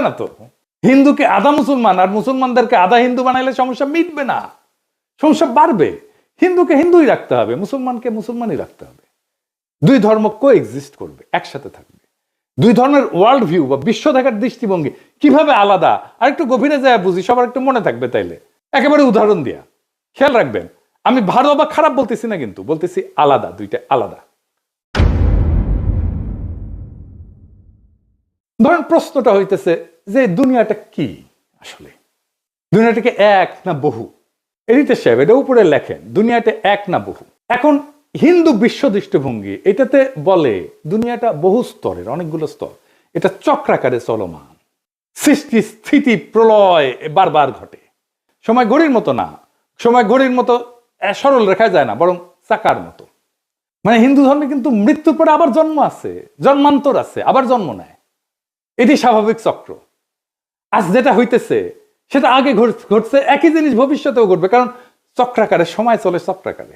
না তো হিন্দুকে আধা মুসলমান আর মুসলমানদেরকে আধা হিন্দু বানাইলে সমস্যা মিটবে না, সমস্যা বাড়বে। হিন্দুকে হিন্দুই রাখতে হবে, মুসলমানকে মুসলমানই রাখতে হবে। দুই ধর্ম কোএক্সিস্ট করবে, একসাথে থাকবে। দুই ধর্মের ওয়ার্ল্ড ভিউ বা বিশ্ব দেখার দৃষ্টিভঙ্গি কিভাবে আলাদা আর একটু গভীরে যায় বুঝি, সবার একটু মনে থাকবে। তাইলে একেবারে উদাহরণ দিয়া খেয়াল রাখবেন, আমি ভালো বা খারাপ বলতেছি না, কিন্তু বলতেছি আলাদা, দুইটা আলাদা। ধরেন প্রশ্নটা হইতেছে যে দুনিয়াটা কি আসলে, দুনিয়াটাকে এক না বহু? এডিটর সাহেব এটা উপরে লেখেন, দুনিয়াটা এক না বহু। এখন হিন্দু বিশ্ব দৃষ্টিভঙ্গি এটাতে বলে দুনিয়াটা বহু স্তরের, অনেকগুলো স্তর, এটা চক্রাকারে চলমান, সৃষ্টি স্থিতি প্রলয় বারবার ঘটে। সময় ঘড়ির মতো না, সময় ঘড়ির মতো সরল রেখা যায় না, বরং চাকার মতো। মানে হিন্দু ধর্মে কিন্তু মৃত্যুর পরে আবার জন্ম আছে, জন্মান্তর আছে, আবার জন্ম নেয়। এটি স্বাভাবিক চক্র। আজ যেটা হইতেছে সেটা আগে ঘটছে, একই জিনিস ভবিষ্যতেও ঘটবে, কারণ চক্রাকারে সময় চলে চক্রাকারে।